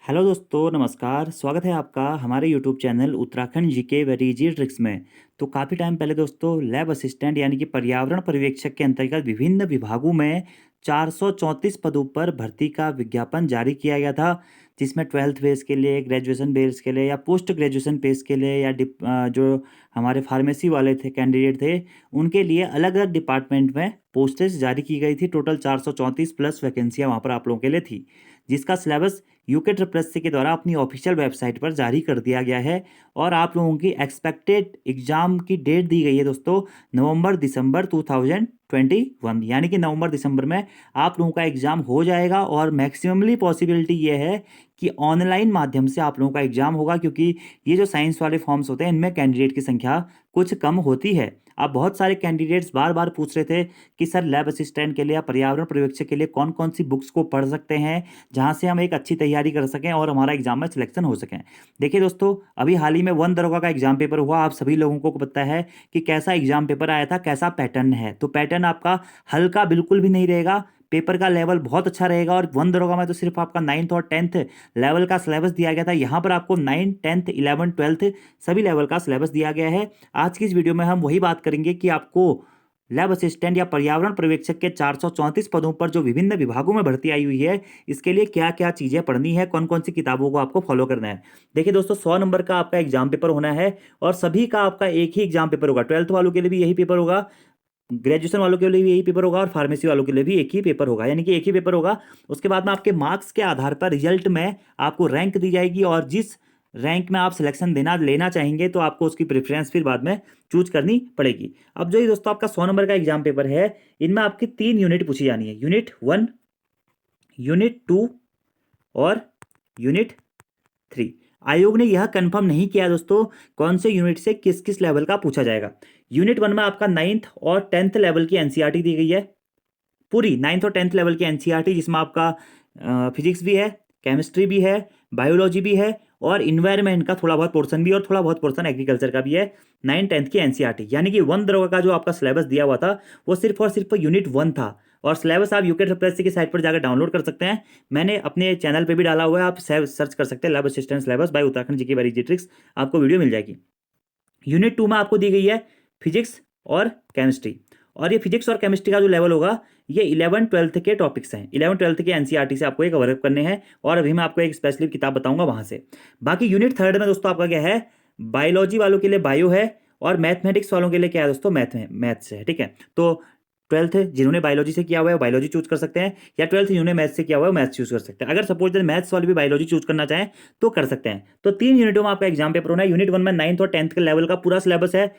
Hello दोस्तों, नमस्कार। स्वागत है आपका हमारे YouTube channel Uttarakhand GK very easy tricks में। तो काफ़ी टाइम पहले दोस्तों लैब असिस्टेंट यानी कि पर्यावरण पर्यवेक्षक के अंतर्गत विभिन्न विभागों में 434 पदों पर भर्ती का विज्ञापन जारी किया गया था, जिसमें 12th बेस के लिए, ग्रेजुएशन बेस के लिए या पोस्ट ग्रेजुएशन बेस के लिए या जो हमारे फार्मेसी वाले थे, कैंडिडेट थे, उनके लिए अलग अलग डिपार्टमेंट में पोस्टेज जारी की गई थी। टोटल 434 प्लस वैकेंसियाँ वहाँ पर आप लोगों के लिए थी, जिसका सिलेबस यूके ट्रिपल के द्वारा अपनी ऑफिशियल वेबसाइट पर जारी कर दिया गया है। और आप लोगों की एक्सपेक्टेड एग्जाम की डेट दी गई है दोस्तों, नवंबर दिसंबर 2021, यानी कि नवंबर दिसंबर में आप लोगों का एग्जाम हो जाएगा। और मैक्सिममली पॉसिबिलिटी ये है कि ऑनलाइन माध्यम से आप लोगों का एग्जाम होगा, क्योंकि ये जो साइंस वाले फॉर्म्स होते हैं इनमें कैंडिडेट की संख्या कुछ कम होती है। अब बहुत सारे कैंडिडेट्स बार बार पूछ रहे थे कि सर लैब असिस्टेंट के लिए या पर्यावरण पर्यवेक्षक के लिए कौन कौन सी बुक्स को पढ़ सकते हैं जहां से हम एक अच्छी तैयारी कर सकें और हमारा एग्जाम में सिलेक्शन हो सकें। देखिए दोस्तों, अभी हाल ही में वन दरोगा का एग्जाम पेपर हुआ। आप सभी लोगों को पता है कि कैसा एग्जाम पेपर आया था, कैसा पैटर्न है। तो पैटर्न आपका हल्का बिल्कुल भी नहीं रहेगा, पेपर का लेवल बहुत अच्छा रहेगा। और वन दरोगा में तो सिर्फ आपका 9th और 10th लेवल का सिलेबस दिया गया था, यहाँ पर आपको 9, 10th, 11, 12th सभी लेवल का सिलेबस दिया गया है। आज की इस वीडियो में हम वही बात करेंगे कि आपको लैब असिस्टेंट या पर्यावरण पर्यवेक्षक के 434 पदों पर जो विभिन्न विभागों में भर्ती आई हुई है, इसके लिए क्या क्या चीज़ें पढ़नी है, कौन कौन सी किताबों को आपको फॉलो करना है। देखिए दोस्तों, 100 नंबर का आपका एग्जाम पेपर होना है और सभी का आपका एक ही एग्जाम पेपर होगा। 12th वालों के लिए भी यही पेपर होगा, ग्रेजुएशन वालों के लिए भी यही पेपर होगा और फार्मेसी वालों के लिए भी एक ही पेपर होगा, यानी कि एक ही पेपर होगा। उसके बाद में आपके मार्क्स के आधार पर रिजल्ट में आपको रैंक दी जाएगी और जिस रैंक में आप सिलेक्शन लेना चाहेंगे तो आपको उसकी प्रेफरेंस फिर बाद में चूज करनी पड़ेगी। अब जो ये दोस्तों आपका 100 नंबर का एग्जाम पेपर है, इनमें आपकी 3 यूनिट पूछी जानी है, यूनिट 1, यूनिट 2 और यूनिट 3। आयोग ने यह कंफर्म नहीं किया दोस्तों कौन से यूनिट से किस किस लेवल का पूछा जाएगा। यूनिट 1 में आपका 9th और 10th लेवल की एनसीईआरटी दी गई है, पूरी 9th और 10th लेवल की एनसीईआरटी, जिसमें आपका फिजिक्स भी है, केमिस्ट्री भी है, बायोलॉजी भी है और इन्वायरमेंट का थोड़ा बहुत पोर्शन भी और थोड़ा बहुत पोर्शन एग्रीकल्चर का भी है। 9, 10th की एनसीईआरटी, यानी कि वन दरोगा का जो आपका सिलेबस दिया हुआ था वो सिर्फ और सिर्फ यूनिट 1 था। और सिलेबस आप यूके ट्रिपल की साइट पर जाकर डाउनलोड कर सकते हैं। मैंने अपने चैनल पे भी डाला हुआ है, आप सर्च कर सकते हैं lab assistant syllabus by Uttarakhand GK very easy tricks, आपको वीडियो मिल जाएगी। यूनिट 2 में आपको दी गई है फिजिक्स और केमिस्ट्री। और ये फिजिक्स और केमिस्ट्री का जो लेवल होगा ये 11, 12th के टॉपिक्स हैं। 11, 12th के एनसीईआरटी से आपको एक कवर करने हैं और अभी मैं आपको एक स्पेशलिस्ट किताब बताऊंगा वहां से। बाकी यूनिट 3 में दोस्तों आपका क्या है, बायोलॉजी वालों के लिए बायो है और मैथमेटिक्स वालों के लिए क्या है दोस्तों, मैथ्स है। ठीक है, तो 12th जिन्होंने बायोलॉजी से किया हुआ है बायोलॉजी चूज कर सकते हैं, या 12th जिन्होंने मैथ्स से किया हुआ है मैथ्स चूज कर सकते हैं। अगर सपोज मैथ्स वाले भी बायोलॉजी चूज करना चाहें तो कर सकते हैं। तो 3 यूनिटों में आपका एग्जाम पेपर होना है। यूनिट 1 में 9th और 10th के लेवल का पूरा सिलेबस है,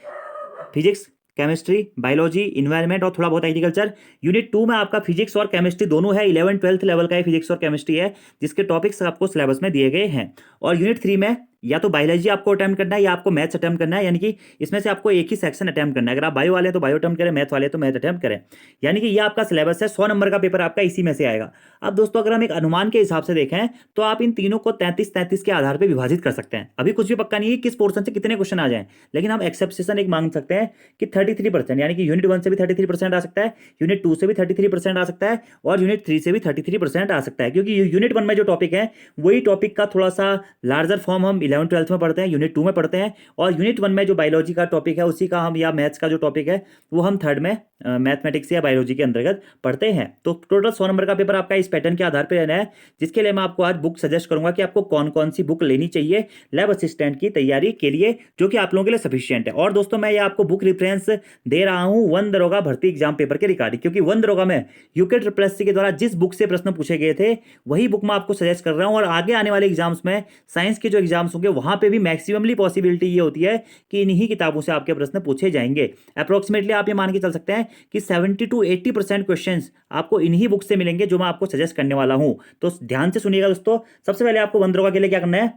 फिजिक्स, केमिस्ट्री, बायोलॉजी, इन्वायरमेंट और थोड़ा बहुत एग्रीकल्चर। यूनिट 2 में आपका फिजिक्स और केमिस्ट्री दोनों है, 11, 12th लेवल का फिजिक्स और केमिस्ट्री है, जिसके टॉपिक्स आपको सिलेबस में दिए गए हैं। और यूनिट 3 में या तो बायोलॉजी आपको अटेम्प्ट करना है या आपको मैथ्स अटेम्प्ट करना है, यानी कि इसमें से आपको एक ही सेक्शन अटेम्प्ट करना है। अगर आप बायो वाले हैं तो बायो अटेम्प्ट करें, मैथ वाले तो मैथ अटेम्प्ट करें, यानी कि ये आपका सिलेबस है। 100 नंबर का पेपर आपका इसी में से आएगा। अब दोस्तों अगर हम एक अनुमान के हिसाब से देखें तो आप इन तीनों को 33-33 के आधार पर विभाजित कर सकते हैं। अभी कुछ भी पक्का नहीं है किस पोर्शन से कितने क्वेश्चन आ जाएं, लेकिन हम एक्सेप्शन एक मांग सकते हैं कि 33%, यानी कि यूनिट 1 से भी 33% आ सकता है, यूनिट 2 से भी 33% आ सकता है और यूनिट 3 से भी 33% आ सकता है। क्योंकि यूनिट 1 में जो टॉपिक है वही टॉपिक का थोड़ा सा लार्जर फॉर्म हम 11, 12th में पढ़ते हैं, यूनिट 2 में पढ़ते हैं। और यूनिट 1 में जो बायोलॉजी का टॉपिक है उसी का हम, या मैथ्स का जो टॉपिक है वो हम 3rd में मैथमेटिक्स या बायोलॉजी के अंतर्गत पढ़ते हैं। तो टोटल 100 नंबर का पेपर आपका इस पैटर्न के आधार पर रहना है, जिसके लिए मैं आपको आज बुक सजेस्ट करूंगा कि आपको कौन कौन सी बुक लेनी चाहिए लैब असिस्टेंट की तैयारी के लिए, जो कि आप लोगों के लिए सफिशियंट है। और दोस्तों मैं ये आपको बुक रेफरेंस दे रहा हूं वन दरोगा भर्ती एग्जाम पेपर के रिगार्डिंग, क्योंकि वन दरोगा में यूके ट्रिपल के द्वारा जिस बुक से प्रश्न पूछे गए थे वही बुक मैं आपको सजेस्ट कर रहा हूं। और आगे आने वाले एग्जाम्स में साइंस के जो एग्जाम्स होंगे वहां पे भी मैक्सिममली पॉसिबिलिटी ये होती है कि इन्हीं किताबों से आपके प्रश्न पूछे जाएंगे। अप्रोक्सीमेटली आप ये मान के चल सकते हैं कि 70 to 80% क्वेश्चन आपको इन्हीं बुक से मिलेंगे जो मैं आपको सजेस्ट करने वाला हूं। तो ध्यान से सुनिएगा दोस्तों। सबसे पहले आपको वन दरोगा के लिए क्या करना है,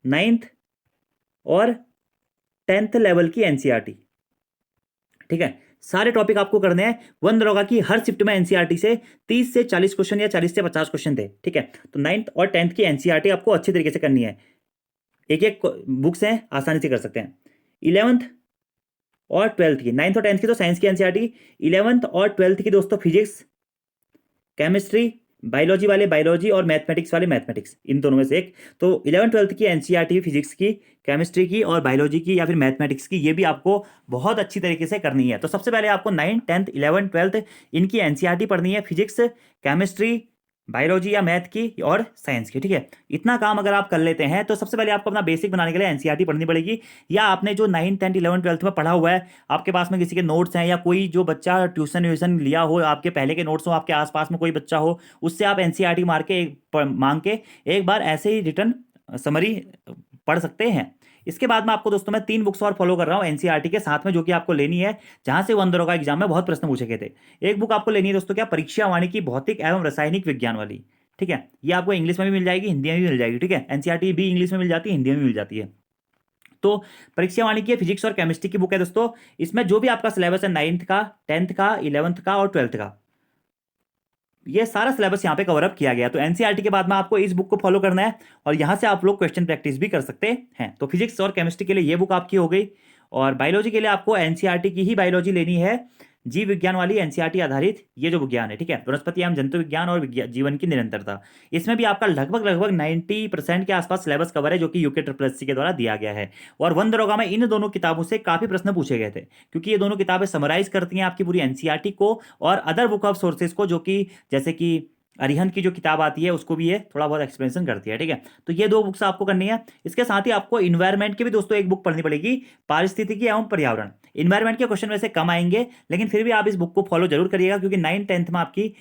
9th और 10th लेवल की एनसीईआरटी, ठीक है, सारे टॉपिक आपको करने हैं। वन दरोगा की हर शिफ्ट में एनसीईआरटी से 30 से 40 क्वेश्चन या 40 से 50 क्वेश्चन थे। ठीक है, तो 9th और 10th की एनसीईआरटी आपको अच्छे तरीके से करनी है। एक एक बुक्स हैं, आसानी से कर सकते हैं। 11th और 12th की, 9th और 10th की तो साइंस की एनसीईआरटी, 11th और 12th की दोस्तों फिजिक्स, केमिस्ट्री, बायोलॉजी वाले बायोलॉजी और मैथमेटिक्स वाले मैथमेटिक्स, इन दोनों में से एक। तो 11th-12th की एनसीईआरटी फिजिक्स की, केमिस्ट्री की और बायोलॉजी की या फिर मैथमेटिक्स की, ये भी आपको बहुत अच्छी तरीके से करनी है। तो सबसे पहले आपको 9th, 10th, 11th, 12th इनकी एनसीईआरटी पढ़नी है, फिजिक्स, केमिस्ट्री, बायोलॉजी या मैथ की और साइंस की, ठीक है। इतना काम अगर आप कर लेते हैं तो सबसे पहले आपको अपना बेसिक बनाने के लिए एनसीईआरटी पढ़नी पड़ेगी, या आपने जो 9th, 10th, 11th, 12th में पढ़ा हुआ है, आपके पास में किसी के नोट्स हैं, या कोई जो बच्चा ट्यूशन व्यूशन लिया हो, आपके पहले के नोट्स हो, आपके आसपास में कोई बच्चा हो, उससे आप एनसीईआरटी मांग के एक बार ऐसे ही रिटर्न समरी पढ़ सकते हैं। इसके बाद में आपको दोस्तों मैं 3 बुक्स और फॉलो कर रहा हूँ एनसीईआरटी के साथ में, जो कि आपको लेनी है, जहां से 1 दरोगा एग्जाम में बहुत प्रश्न पूछे गए थे। एक बुक आपको लेनी है दोस्तों, क्या, परीक्षा वानिकी भौतिक एवं रासायनिक विज्ञान वाली, ठीक है। ये आपको इंग्लिश में भी मिल जाएगी, हिंदी में भी मिल जाएगी, ठीक है। एनसीईआरटी भी इंग्लिश में मिल जाती है, हिंदी में भी मिल जाती है। तो परीक्षा वानिकी की फिजिक्स और केमिस्ट्री की बुक है दोस्तों। इसमें जो भी आपका सिलेबस है 9th का, 10th का, 11th का और 12th का, ये सारा सिलेबस यहाँ पे कवर अप किया गया। तो एनसीईआरटी के बाद में आपको इस बुक को फॉलो करना है, और यहाँ से आप लोग क्वेश्चन प्रैक्टिस भी कर सकते हैं। तो फिजिक्स और केमिस्ट्री के लिए ये बुक आपकी हो गई, और बायोलॉजी के लिए आपको एनसीईआरटी की ही बायोलॉजी लेनी है, जीव विज्ञान वाली एनसीईआरटी आधारित ये जो विज्ञान है, ठीक है, वनस्पति एवं जंतु विज्ञान और जीवन की निरंतरता। इसमें भी आपका लगभग 90% के आसपास सिलेबस कवर है, जो कि यूके SSC के द्वारा दिया गया है। और 1 दरोगा में इन दोनों किताबों से काफी प्रश्न पूछे गए थे, क्योंकि ये दोनों किताबें समराइज करती हैं आपकी पूरी एनसीईआरटी को और अदर बुक ऑफ सोर्सेज को, जो कि जैसे कि अरिहंत की जो किताब आती है उसको भी ये थोड़ा बहुत एक्सप्लेनेशन करती है, ठीक है। तो ये 2 बुक्स आपको करनी है। इसके साथ ही आपको इन्वायरमेंट की भी दोस्तों एक बुक पढ़नी पड़ेगी, पारिस्थितिकी एवं पर्यावरण। इन्वायरमेंट के क्वेश्चन वैसे कम आएंगे, लेकिन फिर भी आप इस बुक को फॉलो जरूर करिएगा, क्योंकि 9th, 10th में आपकी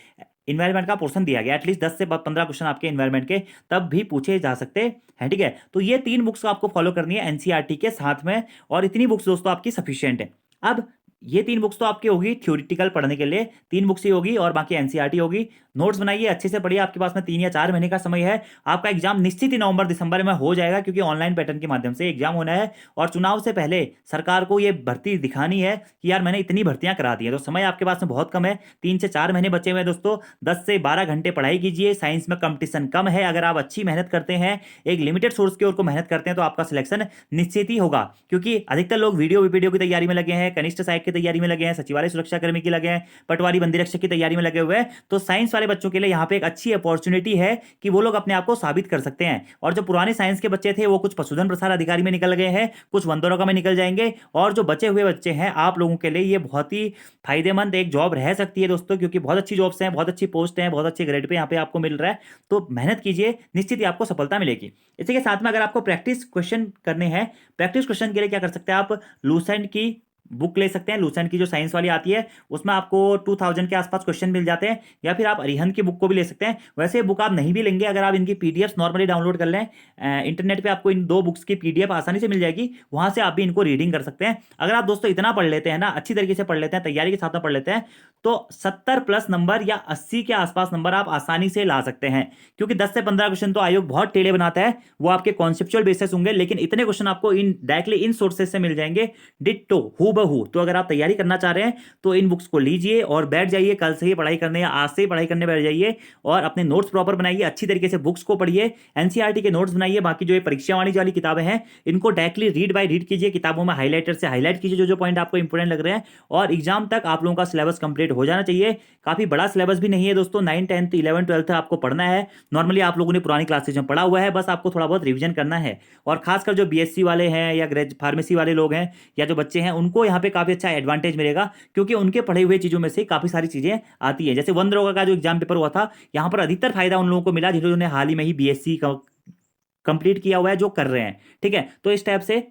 इन्वायरमेंट का पोर्शन दिया गया, एटलीस्ट 10 से 15 क्वेश्चन आपके इन्वायरमेंट के तब भी पूछे जा सकते हैं, ठीक है। तो ये 3 बुक्स आपको फॉलो करनी है एनसीईआरटी के साथ में, और इतनी बुक्स दोस्तों आपकी सफिशियंट है। अब ये 3 बुक्स तो आपकी होगी थ्योरेटिकल पढ़ने के लिए, 3 बुक्स ही होगी, और बाकी एनसीईआरटी होगी। नोट्स बनाइए, अच्छे से पढ़िए, आपके पास में 3 या 4 महीने का समय है। आपका एग्जाम निश्चित ही नवंबर दिसंबर में हो जाएगा, क्योंकि ऑनलाइन पैटर्न के माध्यम से एग्जाम होना है, और चुनाव से पहले सरकार को ये भर्ती दिखानी है कि यार मैंने इतनी भर्तियां करा दी है। तो समय आपके पास में बहुत कम है, 3 से 4 महीने बचे हुए हैं दोस्तों। 10 से 12 घंटे पढ़ाई कीजिए, साइंस में कंपटीशन कम है, अगर आप अच्छी मेहनत करते हैं, एक लिमिटेड सोर्स की ओर को मेहनत करते हैं, तो आपका सिलेक्शन निश्चित ही होगा। क्योंकि अधिकतर लोग वीडियो की तैयारी में लगे हैं, कनिष्ठ सहायक की तैयारी में लगे हैं, सचिवालय सुरक्षा कर्मी की लगे हैं, पटवारी बंदी रक्षक की तैयारी में लगे हुए हैं। तो साइंस वाले बच्चों के लिए यहाँ पे एक अच्छी अपॉर्चुनिटी है कि वो लोग अपने आप को साबित कर सकते हैं। और जो पुराने साइंस के बच्चे थे, वो कुछ पशुधन प्रसार अधिकारी में निकल गए हैं, कुछ 1 दरोगा में निकल जाएंगे, और जो बचे हुए बच्चे हैं, आप लोगों के लिए ये बहुत ही फायदेमंद एक जॉब रह सकती है दोस्तों, क्योंकि बहुत अच्छी जॉब्स हैं, बहुत अच्छी पोस्ट हैं, बहुत अच्छे ग्रेड पे यहाँ पे आपको मिल रहा है। तो मेहनत कीजिए, निश्चित ही आपको सफलता मिलेगी। इसी के साथ में अगर आपको प्रैक्टिस क्वेश्चन करने हैं, प्रैक्टिस क्वेश्चन के लिए क्या कर सकते हैं आप, लूसेंट की बुक ले सकते हैं। लूसेंट की जो साइंस वाली आती है, उसमें आपको 2000 के आसपास क्वेश्चन मिल जाते हैं, या फिर आप अरिहंत की बुक को भी ले सकते हैं। वैसे बुक आप नहीं भी लेंगे, अगर आप इनकी पीडीएफ नॉर्मली डाउनलोड कर लें, इंटरनेट पे आपको इन 2 बुक्स की पीडीएफ आसानी से मिल जाएगी, वहां से आप भी इनको रीडिंग कर सकते हैं। अगर आप दोस्तों इतना पढ़ लेते हैं ना, अच्छी तरीके से पढ़ लेते हैं, तैयारी के साथ में पढ़ लेते हैं, तो 70+ नंबर या 80 के आसपास नंबर आप आसानी से ला सकते हैं। क्योंकि 10 से 15 क्वेश्चन तो आयोग बहुत टेढ़े बनाता है, वो आपके कॉन्सेप्चुअल बेसिस होंगे, लेकिन इतने क्वेश्चन आपको डायरेक्टली इन सोर्सेज से मिल जाएंगे, डिट्टो हूबहू। तो अगर आप तैयारी करना चाह रहे हैं तो इन बुक्स को लीजिए और बैठ जाइए, कल से ही पढ़ाई करने या आज से ही पढ़ाई करने बैठ जाइए, और अपने नोट्स प्रॉपर बनाइए, अच्छी तरीके से बुक्स को पढ़िए, एनसीईआरटी के नोट्स बनाइए। बाकी जो ये परीक्षा वाली किताबें हैं, इनको डायरेक्टली रीड बाय रीड कीजिए, किताबों में हाईलाइटर से हाईलाइट कीजिए जो जो पॉइंट आपको इंपोर्टेंट लग रहे हैं, और एग्जाम तक आप लोगों का सिलेबस कंप्लीट हो जाना चाहिए। काफी बड़ा सिलेबस भी नहीं है दोस्तों, 9th, 10th, 11th, 12th आपको पढ़ना है। नॉर्मली आप लोगों ने पुरानी क्लासेज में पढ़ा हुआ है, बस आपको थोड़ा बहुत रिवीजन करना है। और खासकर जो बीएससी वाले हैं या फार्मेसी वाले लोग हैं या जो बच्चे हैं, उनको यहाँ पे काफी अच्छा एडवांटेज मिलेगा, क्योंकि उनके पढ़े हुए चीजों में से काफी सारी चीजें आती है। जैसे 1 दरोगा का जो एग्जाम पेपर हुआ था, यहाँ पर अधिकतर फायदा उन लोगों को मिला जिन्होंने हाल ही में ही बीएससी कंप्लीट किया हुआ है, जो कर रहे हैं, ठीक है। तो इस टाइप से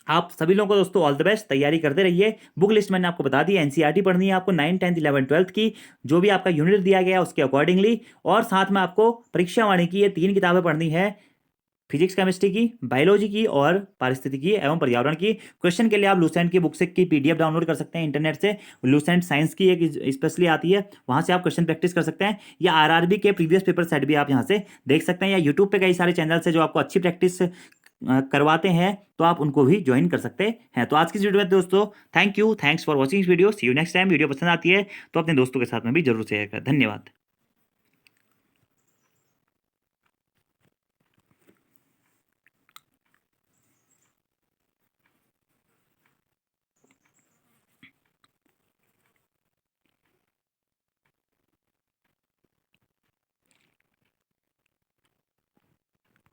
आप सभी लोगों को दोस्तों ऑल द बेस्ट, तैयारी करते रहिए। बुक लिस्ट मैंने आपको बता दी, एनसीईआरटी पढ़नी है आपको 9th, 10th, 11th, 12th की, जो भी आपका यूनिट दिया गया है उसके अकॉर्डिंगली, और साथ में आपको परीक्षा वाणी की ये 3 किताबें पढ़नी है, फिजिक्स केमिस्ट्री की, बायोलॉजी की और पारिस्थितिकी एवं पर्यावरण की। क्वेश्चन के लिए आप लूसेंट की बुक से की पीडीएफ डाउनलोड कर सकते हैं इंटरनेट से, लूसेंट साइंस की एक स्पेशली आती है, वहां से आप क्वेश्चन प्रैक्टिस कर सकते हैं, या आरआरबी के प्रीवियस पेपर सेट भी आप यहां से देख सकते हैं, या यूट्यूब पे कई सारे चैनल से जो आपको अच्छी प्रैक्टिस करवाते हैं, तो आप उनको भी ज्वाइन कर सकते हैं। तो आज की वीडियो में दोस्तों thank you, thanks for watching video, see you next time. Video पसंद आती है तो अपने दोस्तों के साथ में भी जरूर शेयर करें। धन्यवाद।